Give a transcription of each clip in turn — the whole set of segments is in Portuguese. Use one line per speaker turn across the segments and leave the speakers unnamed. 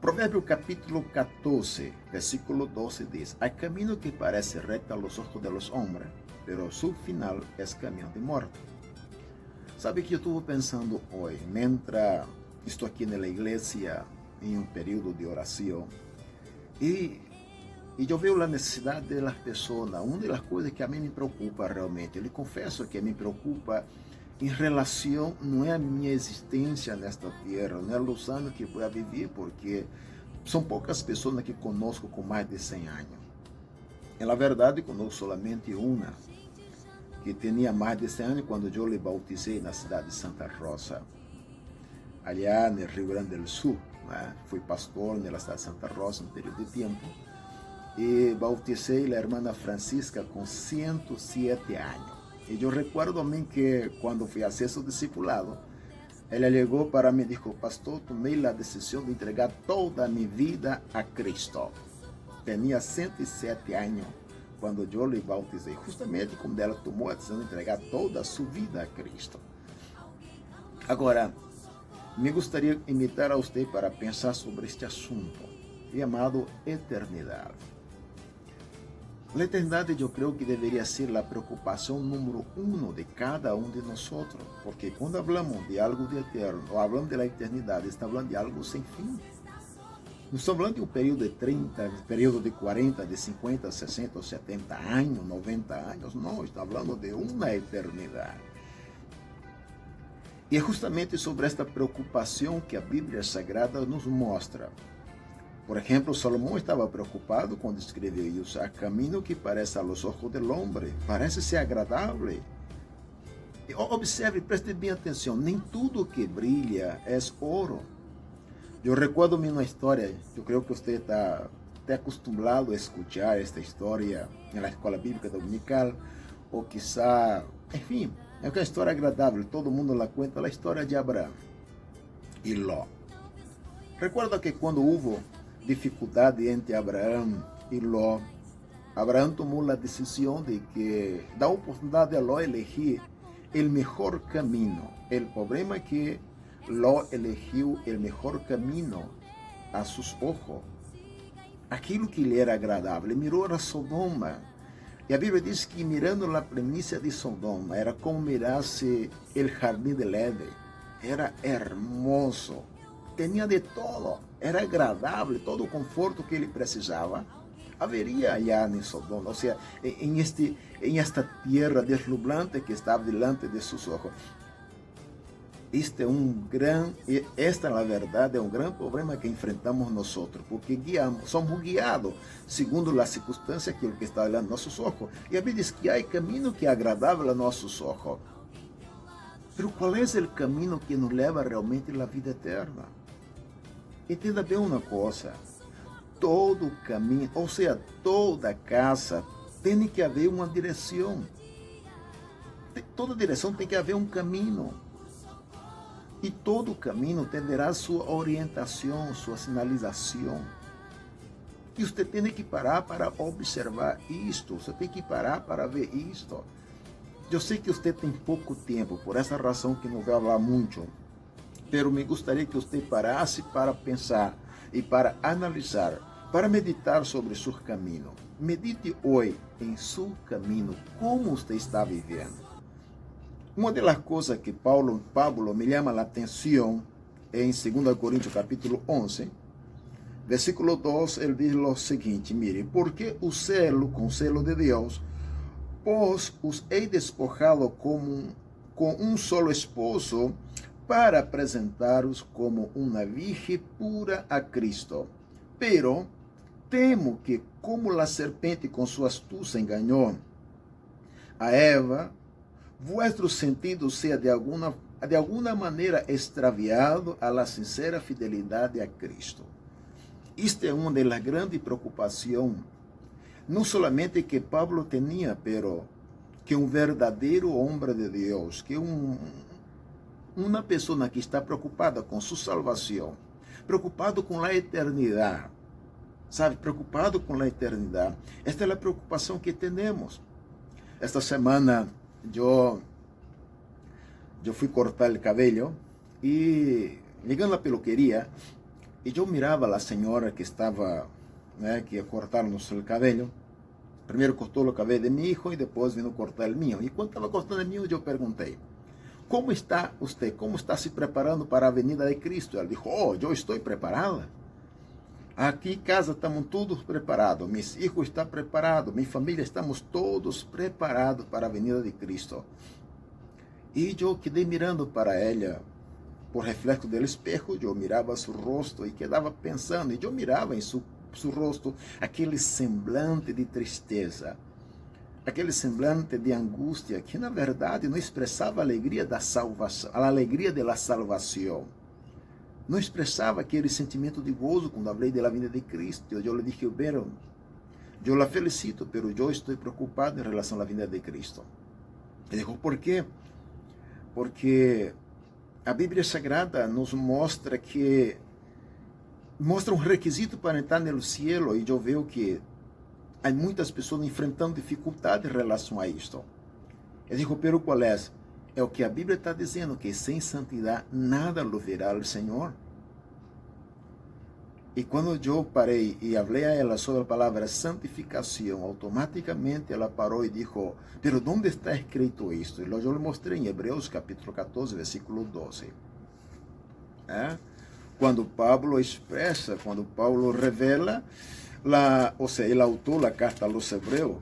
Provérbio capítulo 14, versículo 12 diz: Hay camino que parece recto a los ojos de los hombres, pero su final es camino de muerte. Sabe que eu estou pensando hoje, mientras estou aqui na igreja em um período de oração, e eu vejo a necessidade das pessoas. Uma das coisas que a mim me preocupa realmente, eu confesso que me preocupa em relação, não é a minha existência nesta terra, não é os anos que vou viver, porque são poucas pessoas que conosco com mais de 100 anos. Na verdade, conosco somente uma, que tinha mais de 100 anos quando eu lhe bautizei na cidade de Santa Rosa, allá no Rio Grande do Sul. Fui pastor na cidade de Santa Rosa um período de tempo, e bautizei a irmã Francisca com 107 anos. E eu recuerdo a mim que quando fui a ser seu discipulado, ela chegou para mim e disse: pastor, tomei a decisão de entregar toda a minha vida a Cristo. Tinha 107 anos quando eu lhe bautizei, justamente como ela tomou a decisão de entregar toda a sua vida a Cristo. Agora, me gostaria de invitar a você para pensar sobre este assunto, chamado eternidade. A eternidade eu creio que deveria ser a preocupação número 1 de cada um de nós, porque quando falamos de algo de eterno, ou falamos de la eternidade, estamos falando de algo sem fim. Não estamos falando de um período de 30, período de 40, de 50, 60, 70 anos, 90 anos, não, estamos falando de uma eternidade. E é justamente sobre esta preocupação que a Bíblia Sagrada nos mostra. Por exemplo, Salomão estava preocupado quando escreveu isso: a caminho que parece a los ojos del hombre, parece ser agradável. Observe, preste bem atenção, nem tudo que brilha é ouro. Eu recordo-me uma história, eu creio que você está até acostumado a escutar esta história na escola bíblica dominical, ou quizá, enfim, é uma história agradável, todo mundo la conta, a história de Abraão e Ló. Recuerda que quando houve dificuldade entre Abraão e Ló, Abraão tomou a decisão de que dar oportunidade a Ló elegir o melhor caminho. O problema é que Ló elegeu o melhor caminho a seus olhos, aquilo que lhe era agradável. Ele mirou a Sodoma, e a Bíblia diz que mirando a premissa de Sodoma era como mirasse o jardim del Éden. Era hermoso, tinha de todo, era agradável, todo o conforto que ele precisava haveria allá em Sodoma, ou seja, em esta terra deslumbrante que estava delante de seus olhos. Esta, na verdade, é um grande problema que enfrentamos nós, porque somos guiados segundo as circunstâncias que está delante de nossos olhos. E a Bíblia diz que há caminho que é agradável a nossos olhos. Mas qual é o caminho que nos leva realmente à vida eterna? Entenda bem uma coisa: todo caminho, ou seja, toda casa, tem que haver uma direção. Toda direção tem que haver um caminho. E todo caminho terá sua orientação, sua sinalização. E você tem que parar para observar isto, você tem que parar para ver isto. Eu sei que você tem pouco tempo, por essa razão que não vou falar muito, mas me gostaria que você parasse para pensar e para analisar, para meditar sobre seu caminho. Medite hoje em seu caminho, como você está vivendo. Uma das coisas que Pablo me chama a atenção é em 2 Coríntios capítulo 11, versículo 2, ele diz o seguinte: mire, porque o celo, com selo de Deus, pois os hei despojado com um solo esposo, para apresentar-os como uma virgem pura a Cristo. Pero temo que, como a serpente com sua astúcia enganou a Eva, vuestro sentido seja de alguma maneira extraviado a la sincera fidelidade a Cristo. Esta é uma das grandes preocupações, não somente que Pablo tinha, pero que um verdadeiro homem de Deus, que uma pessoa que está preocupada com sua salvação, preocupado com a eternidade, sabe, preocupado com a eternidade. Esta é a preocupação que temos. Esta semana eu fui cortar o cabelo e, chegando à peluqueria, E eu mirava a senhora que estava, que ia cortar-nos o cabelo. Primeiro cortou o cabelo de meu filho e depois vino cortar o meu. E quando estava cortando o meu, eu perguntei: como está você? Como está se preparando para a venida de Cristo? Ela disse: eu estou preparada. Aqui em casa estamos todos preparados. Meus filhos estão preparados. Minha família, estamos todos preparados para a venida de Cristo. E eu quedei mirando para ela. Por reflexo do espejo, eu mirava seu rosto e quedava pensando. E eu mirava em seu rosto aquele semblante de tristeza, aquele semblante de angústia que na verdade não expressava a alegria da salvação, a alegria da salvação. Não expressava aquele sentimento de gozo quando falei da vinda de Cristo. Eu lhe dije: pero eu la felicito, pero eu estou preocupado em relação à vinda de Cristo. Ele dijo: por quê? Porque a Bíblia Sagrada nos mostra um requisito para entrar no céu, e eu vejo que há muitas pessoas enfrentando dificuldade em relação a isto. Eu digo: pero qual é? É o que a Bíblia está dizendo, que sem santidade nada lo verá o Senhor. E quando eu parei e falei a ela sobre a palavra santificação, automaticamente ela parou e disse: pero onde está escrito isto? E eu lhe mostrei em Hebreus capítulo 14, versículo 12. Quando Paulo expressa, quando Paulo revela, ou seja, ele autor da carta aos Hebreus,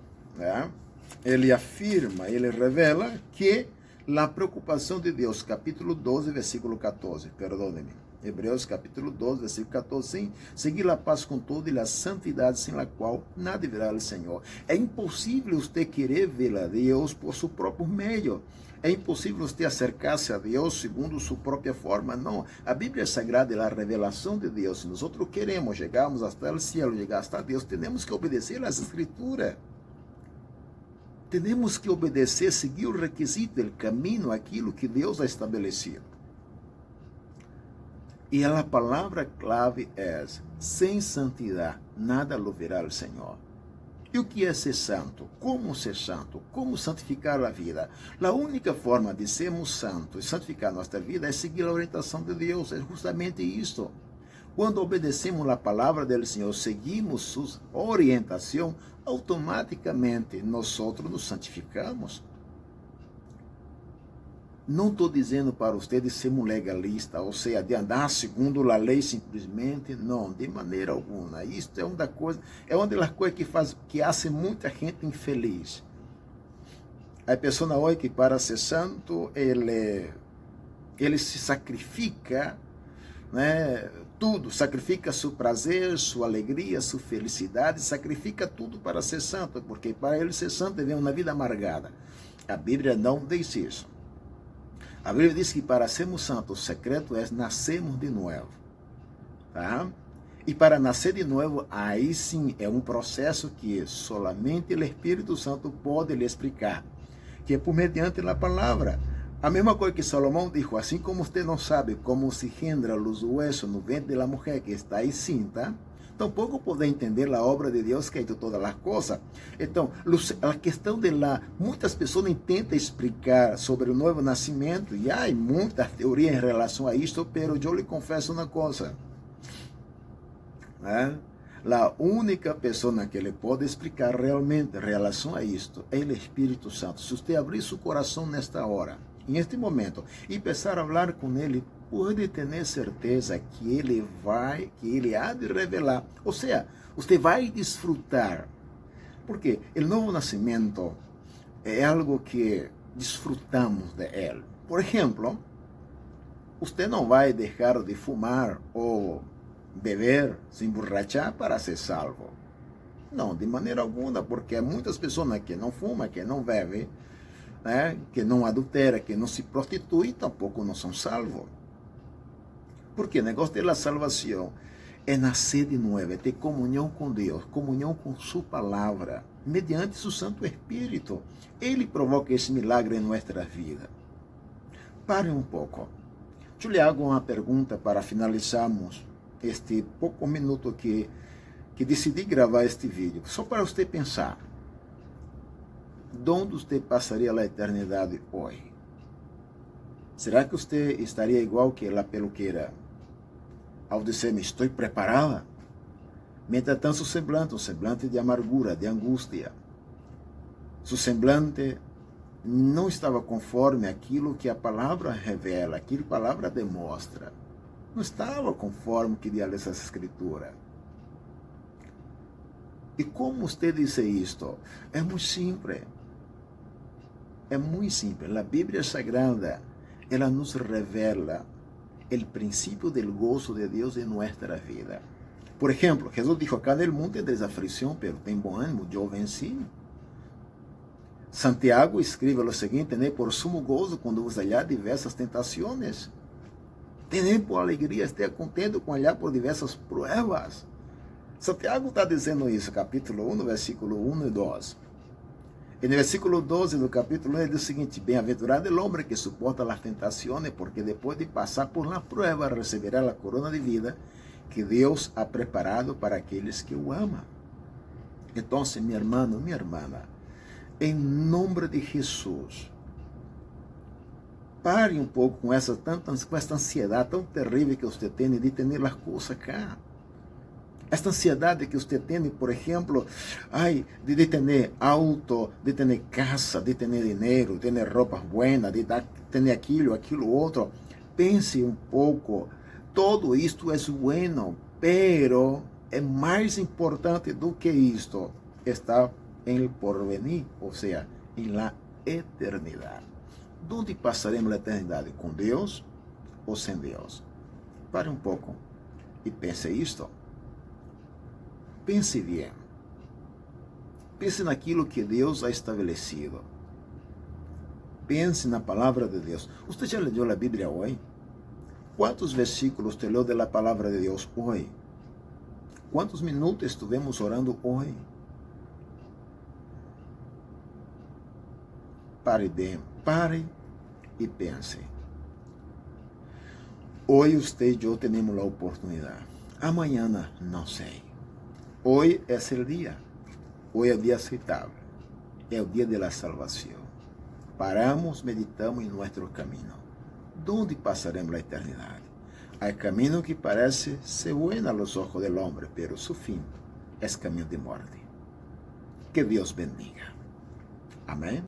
ele afirma, ele revela que a preocupação de Deus, capítulo 12, versículo 14, perdone-me, Hebreus capítulo 12, versículo 14, sim, seguir a paz com todo e a santidade sem a qual nada verá o Senhor. É impossível você querer ver a Deus por seu próprio meio. É impossível você acercar-se a Deus segundo sua própria forma. Não, a Bíblia Sagrada é a revelação de Deus. Se nós queremos chegarmos até o céu, chegar até Deus, temos que obedecer às Escrituras. Temos que obedecer, seguir o requisito, o caminho, aquilo que Deus ha estabelecido. E a palavra clave é: sem santidade nada lo verá o Senhor. E o que é ser santo? Como ser santo? Como santificar a vida? A única forma de sermos santos e santificar nossa vida é seguir a orientação de Deus. É justamente isso. Quando obedecemos a palavra do Senhor, seguimos sua orientação, automaticamente nós nos santificamos. Não estou dizendo para você de ser um legalista, ou seja, de andar segundo a lei simplesmente, não, de maneira alguma. Isto é uma das coisas que faz muita gente infeliz. A pessoa hoje que para ser santo, ele se sacrifica, tudo, sacrifica seu prazer, sua alegria, sua felicidade, sacrifica tudo para ser santo, porque para ele ser santo deve uma vida amargada. A Bíblia não diz isso. A Bíblia diz que para sermos santos, o secreto é nascermos de novo. E para nascer de novo, aí sim é um processo que solamente o Espírito Santo pode lhe explicar, que é por mediante a palavra. A mesma coisa que Salomão dijo: assim como você não sabe como se engendra os huesos no ventre da mulher que está aí cinta, tampouco pode entender a obra de Deus que ha hecho todas as coisas. Então, a questão de muitas pessoas tentam explicar sobre o novo nascimento, e há muitas teorias em relação a isto, pero eu lhe confesso uma coisa. A única pessoa que lhe pode explicar realmente em relação a isto é o Espírito Santo. Se você abrir seu coração nesta hora, neste momento, e começar a falar com ele, pode ter certeza que ele há de revelar. Ou seja, você vai desfrutar. Porque o novo nascimento é algo que desfrutamos de ele. Por exemplo, você não vai deixar de fumar ou beber, se emborrachar para ser salvo. Não, de maneira alguma, porque há muitas pessoas que não fumam, que não bebem, que não adulteram, que não se prostituem, tampouco não são salvos. Porque o negócio da salvação é nascer de novo, é ter comunhão com Deus, comunhão com sua palavra, mediante seu Santo Espírito. Ele provoca esse milagre em nossa vida. Pare um pouco. Eu lhe hago uma pergunta para finalizarmos este pouco minuto que decidi gravar este vídeo, só para você pensar. Onde você passaria a eternidade hoje? Será que você estaria igual que a peluqueira? ao dizer-me, estou preparada. Mientras tanto, su semblante, um semblante de amargura, de angústia. Su semblante não estava conforme aquilo que a palavra revela, aquilo que a palavra demonstra. Não estava conforme o que diz essa escritura. E como você diz isto? É muito simples. É muito simples. A Bíblia Sagrada, ela nos revela o princípio do gozo de Deus em nossa vida. Por exemplo, Jesus dijo, acá no mundo tendréis aflição, pero tem bom ânimo, eu venci. Santiago escreve o seguinte, né? Por sumo gozo quando vos hallar diversas tentações. Tenei por alegria, esteja contente com olhar por diversas pruebas. Santiago está dizendo isso, capítulo 1, versículo 1 e 2. E no versículo 12 do capítulo 1, ele diz o seguinte, bem-aventurado el hombre que suporta las tentaciones, porque depois de passar por la prueba, receberá a corona de vida que Deus ha preparado para aqueles que o amam. Então, meu irmão, minha irmã, em nome de Jesus, pare um pouco com essa ansiedade tão terrível que você tem de ter as coisas cá. Esta ansiedade que você tem, por exemplo, de ter auto, de ter casa, de ter dinheiro, de ter roupas buenas, de ter aquilo outro. Pense um pouco. Todo isto é bueno, pero é mais importante do que isto. Está em porvenir, ou seja, em la eternidade. Onde passaremos a eternidade? Com Deus ou sem Deus? Pare um pouco e pense isto. Pense bem. Pense naquilo que Deus ha estabelecido. Pense na palavra de Deus. Você já leu a Bíblia hoje? Quantos versículos te leu da palavra de Deus hoje? Quantos minutos estivemos orando hoje? Pare e pense. Hoje você e eu temos a oportunidade. Amanhã não sei. Hoje é o dia. Hoje é o dia aceitável. É o dia da salvação. Paramos, meditamos em nosso caminho. Onde passaremos a eternidade? Há caminho que parece ser bueno aos olhos do homem, pero su fim é caminho de morte. Que Deus bendiga. Amém.